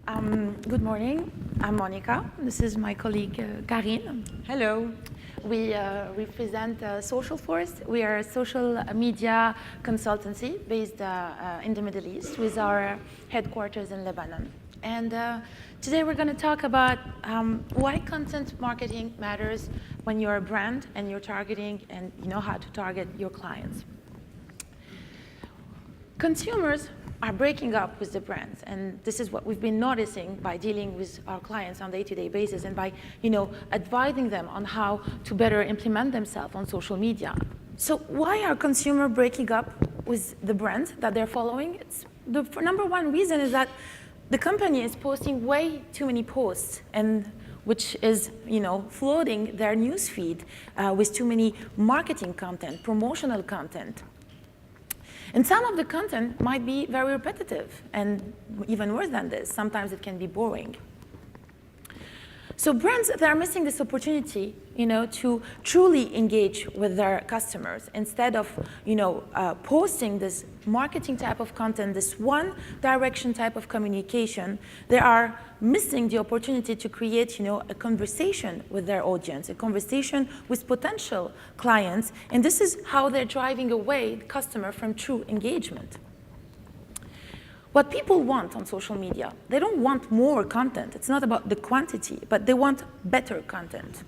Good morning. I'm Monica. This is my colleague Karine. Hello. We represent Social Force. We are a social media consultancy based in the Middle East with our headquarters in Lebanon. And today we're going to talk about why content marketing matters when you're a brand and you're targeting and you know how to target your clients. Consumers are breaking up with the brands, and this is what we've been noticing by dealing with our clients on a day-to-day basis and by, advising them on how to better implement themselves on social media. So why are consumers breaking up with the brands that they're following? The number one reason is that the company is posting way too many posts, and which is, flooding their newsfeed with too many marketing content, promotional content. And some of the content might be very repetitive, and even worse than this, sometimes it can be boring. So brands, they're missing this opportunity, to truly engage with their customers instead of, posting this marketing type of content, this one direction type of communication. They are missing the opportunity to create, a conversation with their audience, a conversation with potential clients, and this is how they're driving away the customer from true engagement. What people want on social media, they don't want more content. It's not about the quantity, but they want better content.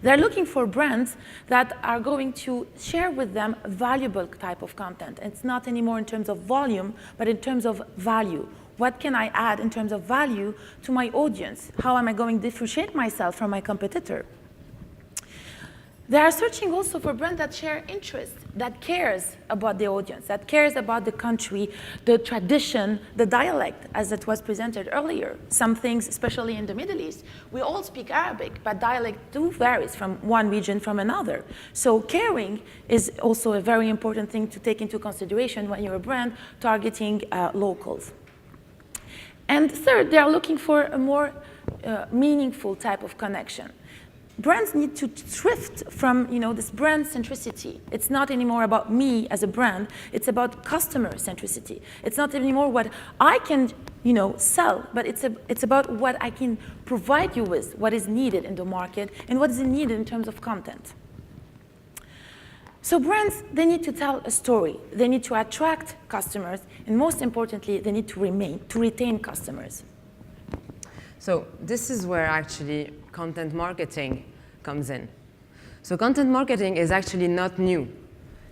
They're looking for brands that are going to share with them valuable type of content. It's not anymore in terms of volume, but in terms of value. What can I add in terms of value to my audience? How am I going to differentiate myself from my competitor? They are searching also for brands that share interest, that cares about the audience, that cares about the country, the tradition, the dialect, as it was presented earlier. Some things, especially in the Middle East, we all speak Arabic, but dialect do varies from one region from another. So caring is also a very important thing to take into consideration when you're a brand targeting locals. And third, they are looking for a more meaningful type of connection. Brands need to shift from, this brand centricity. It's not anymore about me as a brand. It's about customer centricity. It's not anymore what I can, sell, but it's about what I can provide you with, what is needed in the market, and what is needed in terms of content. So brands, they need to tell a story. They need to attract customers, and most importantly, they need to retain customers. So this is where actually content marketing comes in. So content marketing is actually not new.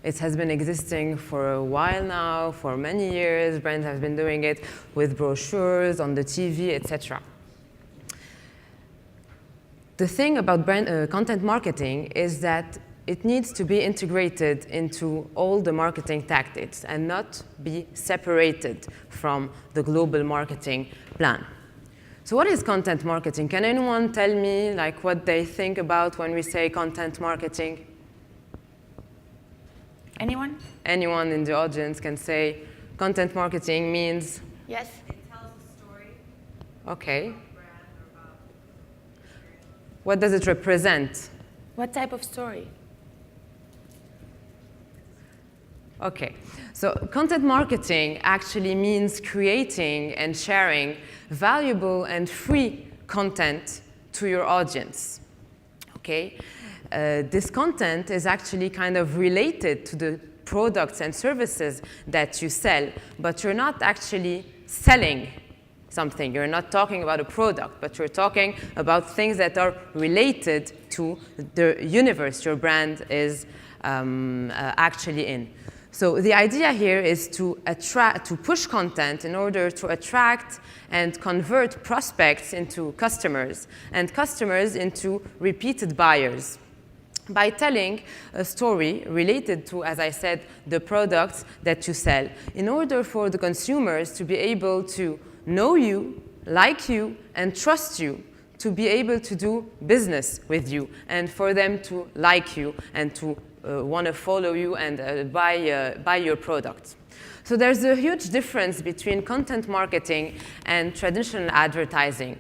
It has been existing for a while now, for many years. Brands have been doing it with brochures, on the TV, etc. The thing about content marketing is that it needs to be integrated into all the marketing tactics and not be separated from the global marketing plan. So what is content marketing? Can anyone tell me what they think about when we say content marketing? Anyone? Anyone in the audience can say content marketing means? Yes. It tells a story. Okay. About the brand or about experience. What does it represent? What type of story? Okay, so content marketing actually means creating and sharing valuable and free content to your audience. Okay, this content is actually kind of related to the products and services that you sell, but you're not actually selling something. You're not talking about a product, but you're talking about things that are related to the universe your brand is actually in. So the idea here is to push content in order to attract and convert prospects into customers and customers into repeated buyers by telling a story related to, as I said, the products that you sell, in order for the consumers to be able to know you, like you, and trust you, to be able to do business with you, and for them to like you and to want to follow you and buy your products. So there's a huge difference between content marketing and traditional advertising.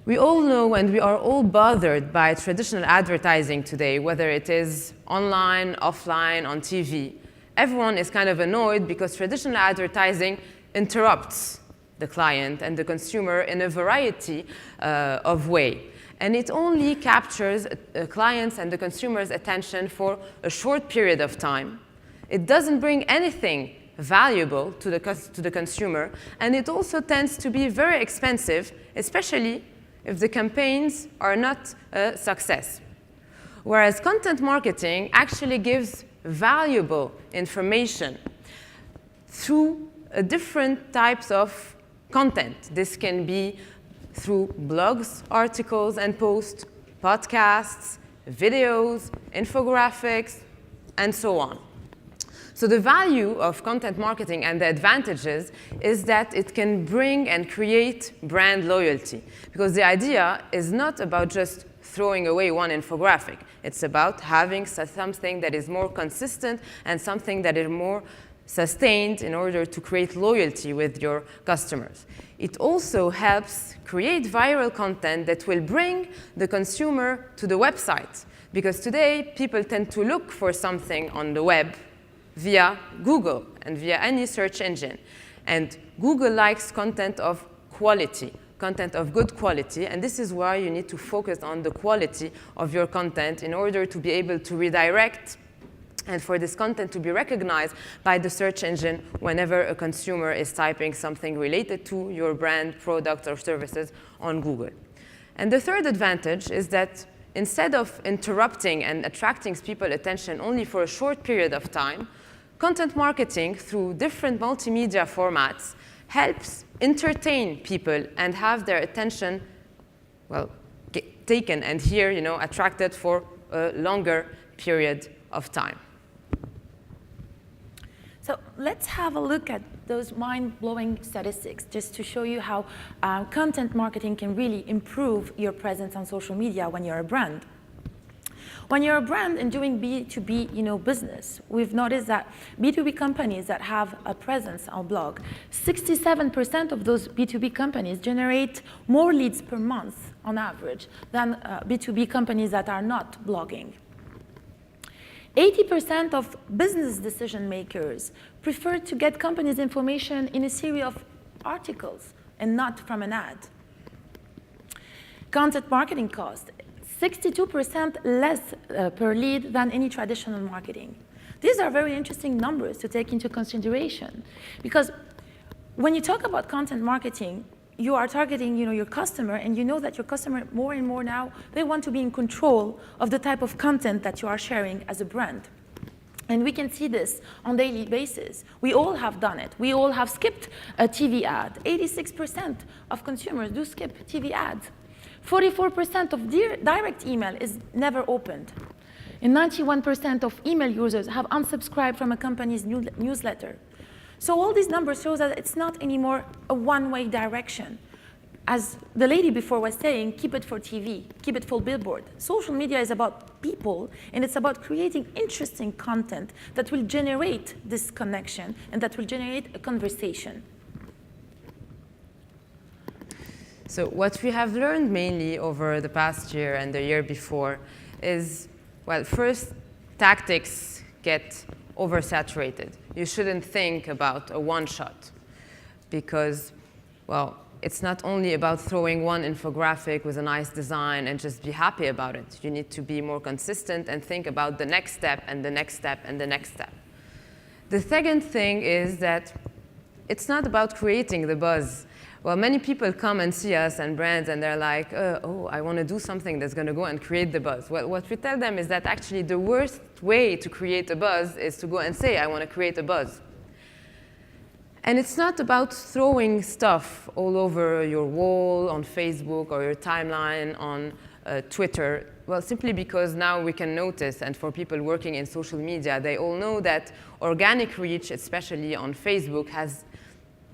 We all know and we are all bothered by traditional advertising today, whether it is online, offline, on TV. Everyone is kind of annoyed because traditional advertising interrupts the client and the consumer in a variety of ways. And it only captures clients and the consumer's attention for a short period of time. It doesn't bring anything valuable to the consumer, and it also tends to be very expensive, especially if the campaigns are not a success. Whereas content marketing actually gives valuable information through different types of content. This can be through blogs, articles and posts, podcasts, videos, infographics, and so on. So the value of content marketing and the advantages is that it can bring and create brand loyalty. Because the idea is not about just throwing away one infographic. It's about having something that is more consistent and something that is more sustained in order to create loyalty with your customers. It also helps create viral content that will bring the consumer to the website. Because today, people tend to look for something on the web via Google and via any search engine. And Google likes content of quality, content of good quality, and this is why you need to focus on the quality of your content in order to be able to redirect and for this content to be recognized by the search engine whenever a consumer is typing something related to your brand, products, or services on Google. And the third advantage is that instead of interrupting and attracting people's attention only for a short period of time, content marketing through different multimedia formats helps entertain people and have their attention, well, taken and here, attracted for a longer period of time. So let's have a look at those mind-blowing statistics just to show you how content marketing can really improve your presence on social media when you're a brand. When you're a brand and doing B2B business, we've noticed that B2B companies that have a presence on blog, 67% of those B2B companies generate more leads per month on average than B2B companies that are not blogging. 80% of business decision makers prefer to get companies' information in a series of articles and not from an ad. Content marketing cost 62% less per lead than any traditional marketing. These are very interesting numbers to take into consideration because when you talk about content marketing, you are targeting your customer, and you know that your customer more and more now, they want to be in control of the type of content that you are sharing as a brand. And we can see this on a daily basis. We all have done it. We all have skipped a TV ad. 86% of consumers do skip TV ads. 44% of direct email is never opened. And 91% of email users have unsubscribed from a company's newsletter. So all these numbers show that it's not anymore a one-way direction. As the lady before was saying, keep it for TV, keep it for billboard. Social media is about people, and it's about creating interesting content that will generate this connection and that will generate a conversation. So what we have learned mainly over the past year and the year before is, well, first, tactics get oversaturated. You shouldn't think about a one-shot because, well, it's not only about throwing one infographic with a nice design and just be happy about it. You need to be more consistent and think about the next step and the next step and the next step. The second thing is that it's not about creating the buzz. Well, many people come and see us and brands, and they're like, oh, I want to do something that's going to go and create the buzz. Well, what we tell them is that actually the worst way to create a buzz is to go and say, I want to create a buzz. And it's not about throwing stuff all over your wall on Facebook or your timeline on Twitter. Well, simply because now we can notice, and for people working in social media, they all know that organic reach, especially on Facebook, has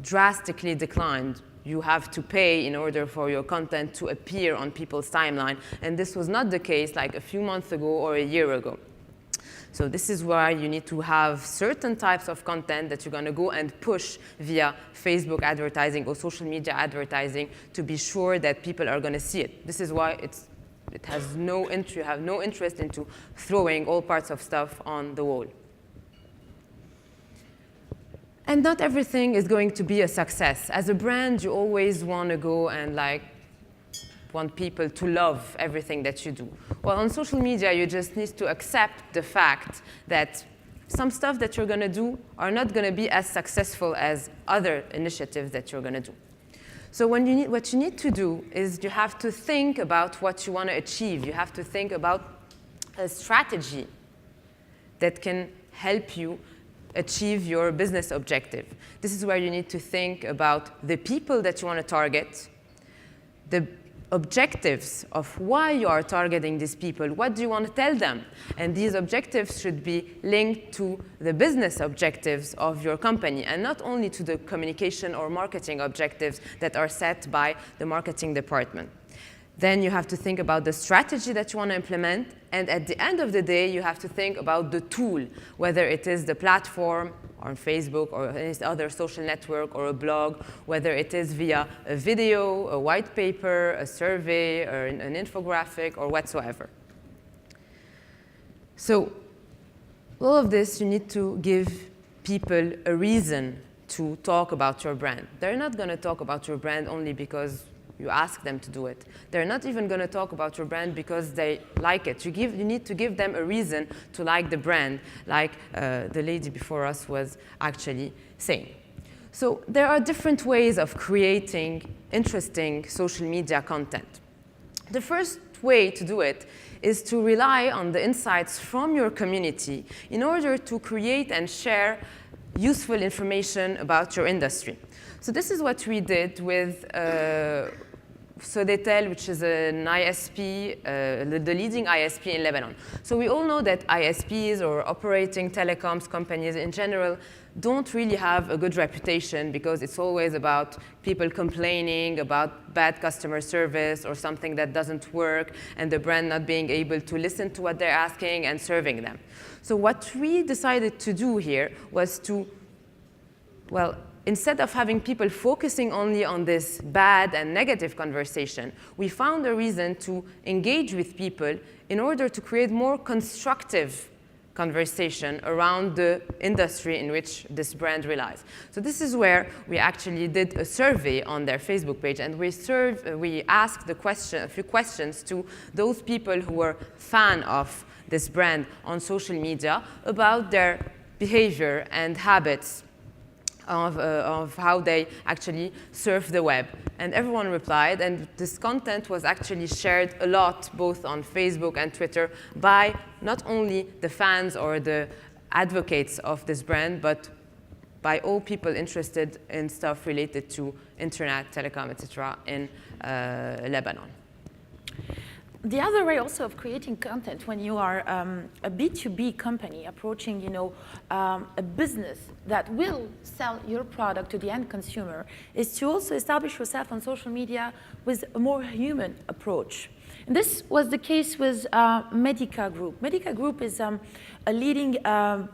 drastically declined. You have to pay in order for your content to appear on people's timeline. And this was not the case like a few months ago or a year ago. So this is why you need to have certain types of content that you're going to go and push via Facebook advertising or social media advertising to be sure that people are going to see it. This is why it has no interest, you have no interest into throwing all parts of stuff on the wall. And not everything is going to be a success. As a brand, you always want to go and want people to love everything that you do. Well, on social media, you just need to accept the fact that some stuff that you're going to do are not going to be as successful as other initiatives that you're going to do. So what you need to do is you have to think about what you want to achieve. You have to think about a strategy that can help you achieve your business objective. This is where you need to think about the people that you want to target, the objectives of why you are targeting these people. What do you want to tell them? And these objectives should be linked to the business objectives of your company and not only to the communication or marketing objectives that are set by the marketing department. Then you have to think about the strategy that you want to implement. And at the end of the day, you have to think about the tool, whether it is the platform on Facebook or any other social network or a blog, whether it is via a video, a white paper, a survey, or an infographic, or whatsoever. So all of this, you need to give people a reason to talk about your brand. They're not going to talk about your brand only because you ask them to do it. They're not even going to talk about your brand because they like it. You need to give them a reason to like the brand, like the lady before us was actually saying. So there are different ways of creating interesting social media content. The first way to do it is to rely on the insights from your community in order to create and share useful information about your industry. So this is what we did with Sodetel, which is an ISP, the leading ISP in Lebanon. So we all know that ISPs or operating telecoms companies in general don't really have a good reputation because it's always about people complaining about bad customer service or something that doesn't work and the brand not being able to listen to what they're asking and serving them. So what we decided to do here was to, well, instead of having people focusing only on this bad and negative conversation, we found a reason to engage with people in order to create more constructive conversation around the industry in which this brand relies. So this is where we actually did a survey on their Facebook page, and we asked a few questions to those people who were fan of this brand on social media about their behavior and habits of how they actually surf the web. And everyone replied, and this content was actually shared a lot, both on Facebook and Twitter, by not only the fans or the advocates of this brand, but by all people interested in stuff related to internet, telecom, etc. in Lebanon. The other way also of creating content when you are a B2B company approaching, a business that will sell your product to the end consumer is to also establish yourself on social media with a more human approach. And this was the case with Medica Group. Medica Group is a leading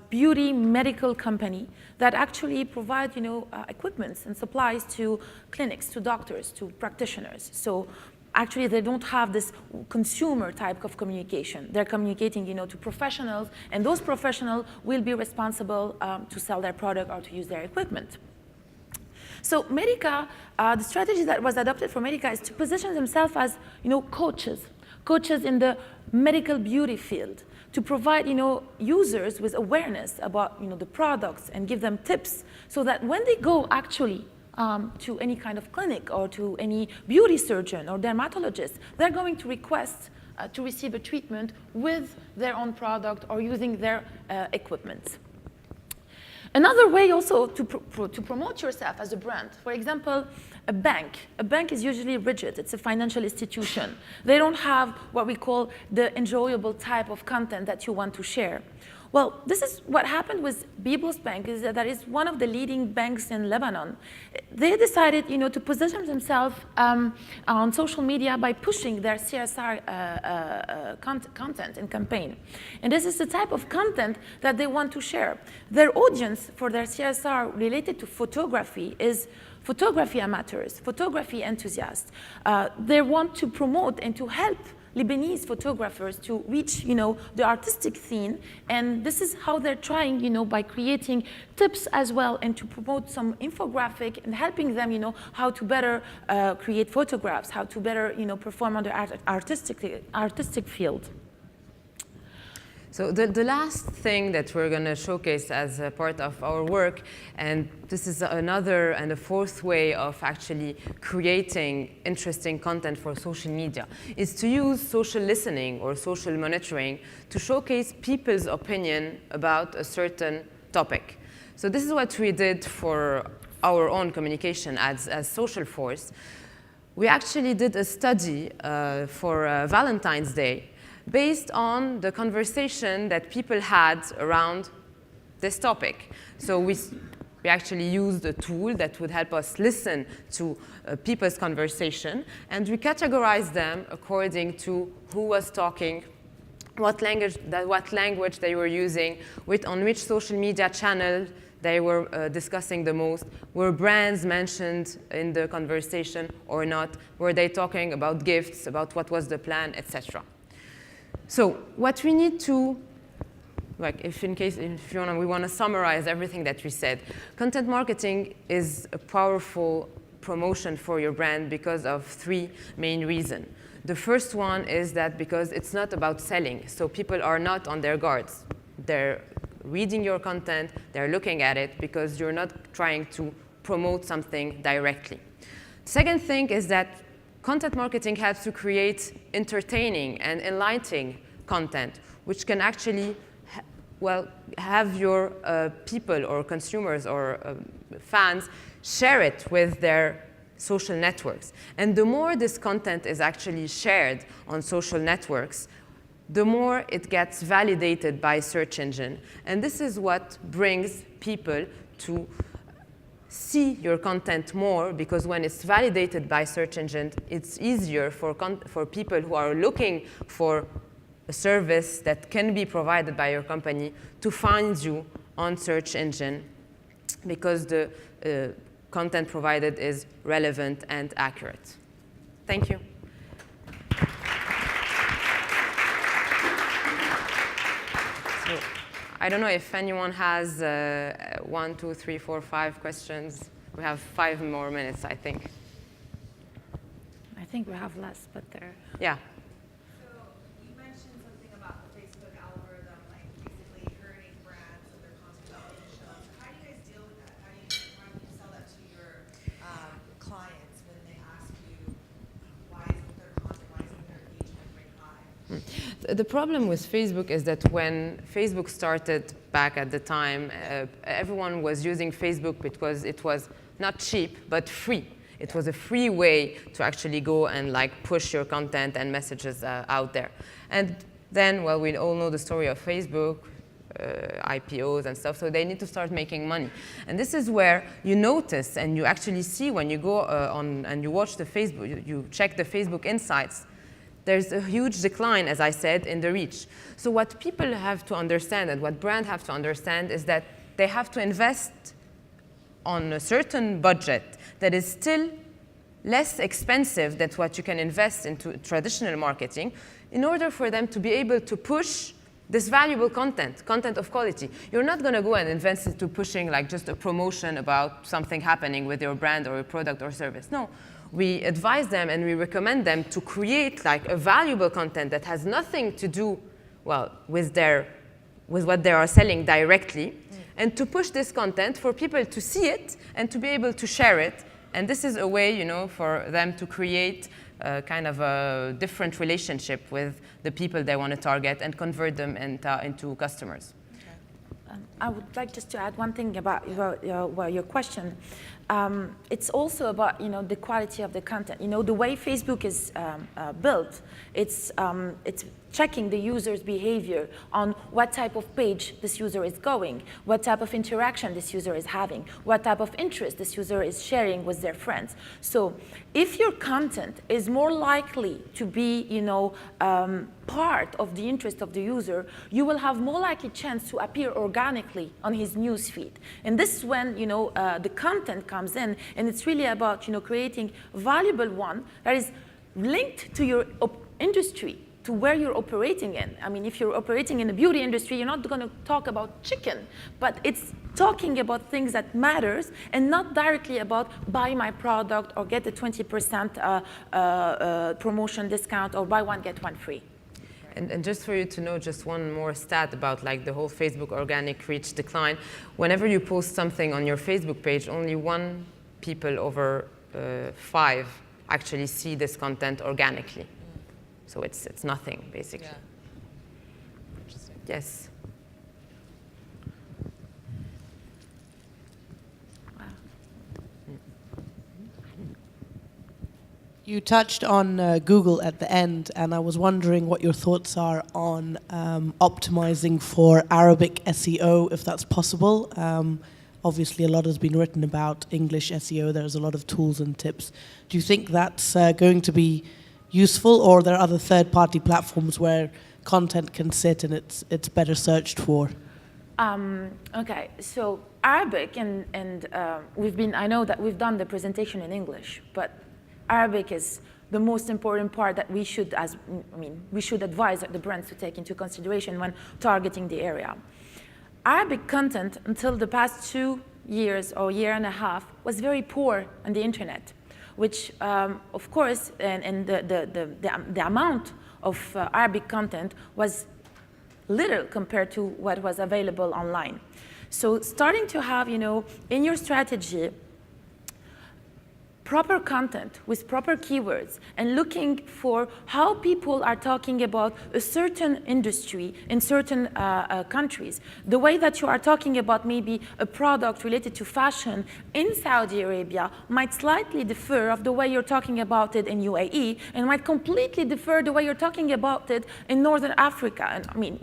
beauty medical company that actually provide, equipments and supplies to clinics, to doctors, to practitioners. So actually, they don't have this consumer type of communication. They're communicating, to professionals, and those professionals will be responsible to sell their product or to use their equipment. So Medica, the strategy that was adopted for Medica is to position themselves as, coaches in the medical beauty field, to provide, users with awareness about, the products and give them tips so that when they go actually to any kind of clinic or to any beauty surgeon or dermatologist, they're going to request to receive a treatment with their own product or using their equipment. Another way also to promote yourself as a brand, for example, a bank. A bank is usually rigid. It's a financial institution. They don't have what we call the enjoyable type of content that you want to share. Well, this is what happened with Biblos Bank, is that is one of the leading banks in Lebanon. They decided, to position themselves on social media by pushing their CSR content and campaign. And this is the type of content that they want to share. Their audience for their CSR related to photography is photography amateurs, photography enthusiasts. They want to promote and to help Lebanese photographers to reach, the artistic scene. And this is how they're trying, by creating tips as well and to promote some infographic and helping them, how to better create photographs, how to better, perform on the artistic field. So the last thing that we're going to showcase as a part of our work, and this is another and a fourth way of actually creating interesting content for social media, is to use social listening or social monitoring to showcase people's opinion about a certain topic. So this is what we did for our own communication as Social Force. We actually did a study for Valentine's Day based on the conversation that people had around this topic. So we actually used a tool that would help us listen to people's conversation, and we categorized them according to who was talking, what language they were using, on which social media channel they were discussing the most, were brands mentioned in the conversation or not, were they talking about gifts, about what was the plan, etc. So what we need to, if we want to summarize everything that we said, content marketing is a powerful promotion for your brand because of three main reasons. The first one is that because it's not about selling, so people are not on their guards. They're reading your content, they're looking at it because you're not trying to promote something directly. Second thing is that content marketing helps to create entertaining and enlightening content, which can actually have your people or consumers or fans share it with their social networks. And the more this content is actually shared on social networks, the more it gets validated by search engine. And this is what brings people to see your content more, because when it's validated by search engine, it's easier for people who are looking for a service that can be provided by your company to find you on search engine, because the content provided is relevant and accurate. Thank you. So, I don't know if anyone has 1, 2, 3, 4, 5 questions. We have 5 more minutes, I think. I think we have less, but there. Yeah. So you mentioned something about the Facebook algorithm, like basically hurting brands and their content not being shown. So how do you guys deal with that? How do you sell that to your clients when they ask you why isn't their content, why isn't their engagement rate high? The problem with Facebook is that when Facebook started back at the time, everyone was using Facebook because it was not cheap, but free. It was a free way to actually go and push your content and messages out there. And then, well, we all know the story of Facebook, IPOs and stuff, so they need to start making money. And this is where you notice and you actually see when you go on and you watch the Facebook, you check the Facebook insights, there's a huge decline, as I said, in the reach. So what people have to understand and what brands have to understand is that they have to invest on a certain budget that is still less expensive than what you can invest into traditional marketing in order for them to be able to push this valuable content of quality. You're not going to go and invest into pushing just a promotion about something happening with your brand or a product or service. No. We advise them and we recommend them to create a valuable content that has nothing to do, with what they are selling directly, and to push this content for people to see it and to be able to share it. And this is a way, for them to create kind of a different relationship with the people they want to target and convert them into customers. I would like just to add one thing about your question. It's also about the quality of the content. The way Facebook is built, it's checking the user's behavior on what type of page this user is going, what type of interaction this user is having, what type of interest this user is sharing with their friends. So if your content is more likely to be part of the interest of the user, you will have more likely chance to appear organically on his news feed. And this is when the content comes in, and it's really about creating a valuable one that is linked to your industry to where you're operating in. I mean, if you're operating in the beauty industry, you're not going to talk about chicken, but it's talking about things that matters and not directly about buy my product or get a 20% promotion discount or buy one, get one free. And just for you to know, just one more stat about like the whole Facebook organic reach decline. Whenever you post something on your Facebook page, only 1 people over 5 actually see this content organically. So it's nothing, basically. Yeah. Interesting. Yes. You touched on Google at the end, and I was wondering what your thoughts are on optimizing for Arabic SEO, if that's possible. Obviously, a lot has been written about English SEO. There's a lot of tools and tips. Do you think that's going to be useful, or are there other third-party platforms where content can sit and it's better searched for? Okay, so Arabic and I know that we've done the presentation in English, but Arabic is the most important part that we should advise the brands to take into consideration when targeting the area. Arabic content until the past 2 years or year and a half was very poor on the internet, which of course, and the amount of Arabic content was little compared to what was available online. So starting to have, in your strategy, proper content with proper keywords and looking for how people are talking about a certain industry in certain countries. The way that you are talking about maybe a product related to fashion in Saudi Arabia might slightly differ of the way you're talking about it in UAE, and might completely differ the way you're talking about it in Northern Africa. And I mean,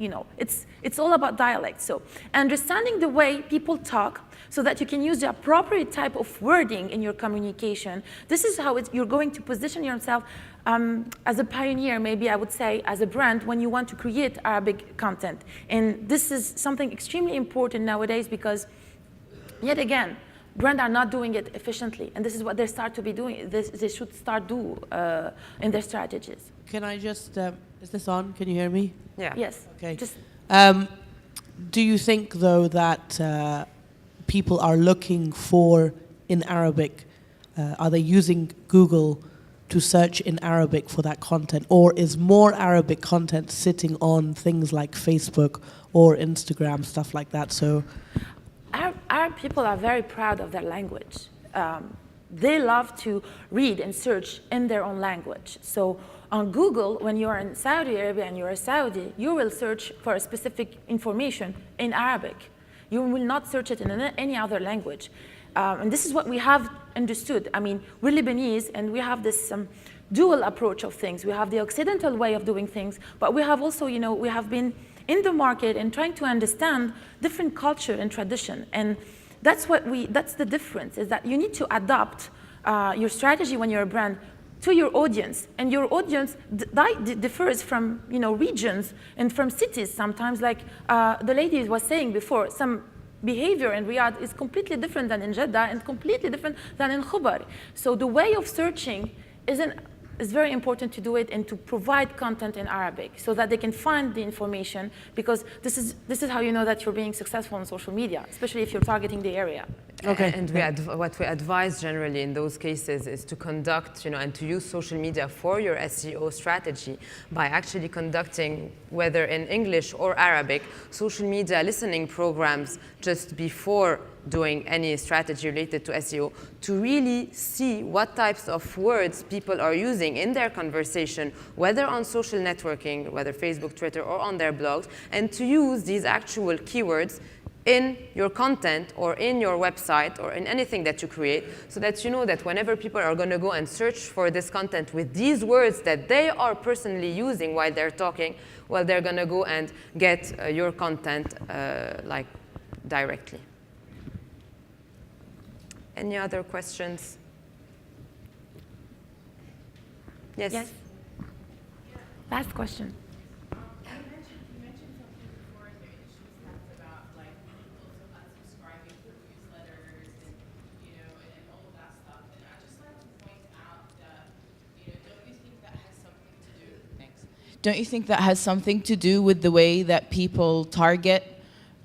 it's all about dialect. So understanding the way people talk, so that you can use the appropriate type of wording in your communication. This is how you're going to position yourself as a pioneer, maybe I would say, as a brand when you want to create Arabic content. And this is something extremely important nowadays because, yet again, brands are not doing it efficiently. And this is what they start to be doing. They should start do in their strategies. Can I just, is this on? Can you hear me? Yeah. Yes. Okay. Just, do you think, though, that people are looking for in Arabic? Are they using Google to search in Arabic for that content? Or is more Arabic content sitting on things like Facebook or Instagram, stuff like that? So, Arab people are very proud of their language. They love to read and search in their own language. So on Google, when you're in Saudi Arabia and you're a Saudi, you will search for a specific information in Arabic. You will not search it in any other language. And this is what we have understood. I mean, we're Lebanese, and we have this dual approach of things. We have the Occidental way of doing things, but we have also, we have been in the market and trying to understand different culture and tradition. And that's the difference, is that you need to adapt your strategy when you're a brand to your audience, and your audience differs from regions and from cities sometimes. Like the lady was saying before, some behavior in Riyadh is completely different than in Jeddah and completely different than in Khubar. So the way of searching is very important to do it and to provide content in Arabic so that they can find the information, because this is how you know that you're being successful on social media, especially if you're targeting the area. Okay. And what we advise generally in those cases is to conduct, and to use social media for your SEO strategy by actually conducting, whether in English or Arabic, social media listening programs just before doing any strategy related to SEO, to really see what types of words people are using in their conversation, whether on social networking, whether Facebook, Twitter, or on their blogs, and to use these actual keywords in your content or in your website or in anything that you create, so that you know that whenever people are going to go and search for this content with these words that they are personally using while they're talking, well, they're going to go and get your content like directly. Any other questions? Yes? Yes? Last question. You mentioned something before in your initial stats about like people unsubscribing from newsletters and all of that stuff. And I just like to point out that don't you think that has something to do? Thanks. don't you think that has something to do with the way that people target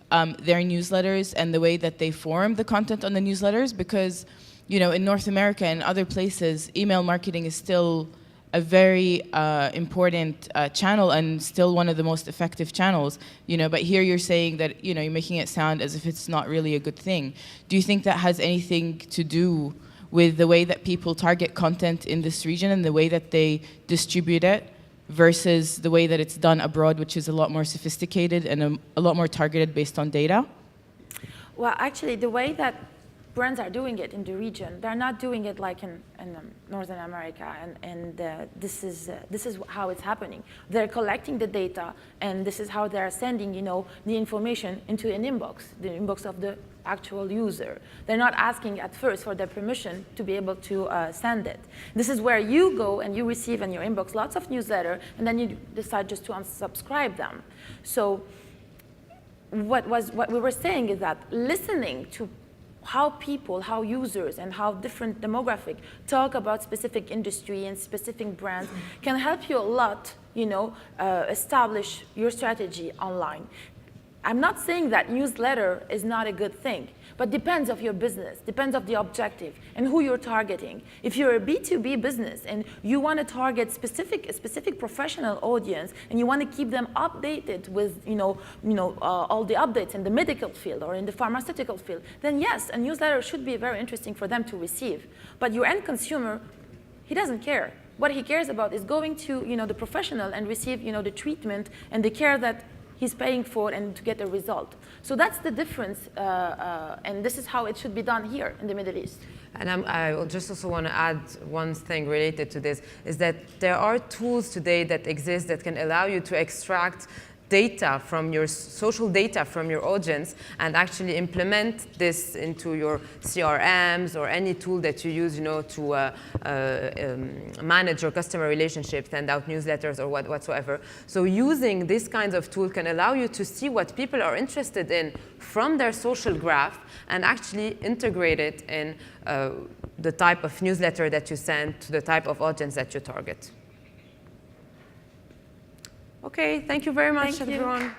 their newsletters and the way that they form the content on the newsletters? Because, you know, in North America and other places, email marketing is still a very important channel and still one of the most effective channels, you know, but here you're saying that, you know, you're making it sound as if it's not really a good thing. Do you think that has anything to do with the way that people target content in this region and the way that they distribute it versus the way that it's done abroad, which is a lot more sophisticated and a lot more targeted based on data? Well, actually, the way that brands are doing it in the region, they're not doing it like in Northern America, and this is how it's happening. They're collecting the data, and this is how they're sending, you know, the information into an inbox, the inbox of the actual user. They're not asking at first for their permission to be able to send it. This is where you go and you receive in your inbox lots of newsletter, and then you decide just to unsubscribe them. So what we were saying is that listening to how people, how users, and how different demographic talk about specific industry and specific brands can help you a lot, you know, establish your strategy online. I'm not saying that newsletter is not a good thing, but depends of your business, depends of the objective and who you're targeting. If you're a B2B business and you want to target a specific professional audience and you want to keep them updated with, all the updates in the medical field or in the pharmaceutical field, then yes, a newsletter should be very interesting for them to receive. But your end consumer, he doesn't care. What he cares about is going to, the professional and receive, the treatment and the care that he's paying for and to get a result. So that's the difference, and this is how it should be done here in the Middle East. And I just also want to add one thing related to this, is that there are tools today that exist that can allow you to extract data from your social data from your audience and actually implement this into your CRMs or any tool that you use, to manage your customer relationships, send out newsletters or whatsoever. So using these kinds of tools can allow you to see what people are interested in from their social graph and actually integrate it in the type of newsletter that you send to the type of audience that you target. Okay, thank you very much, Thank you. everyone.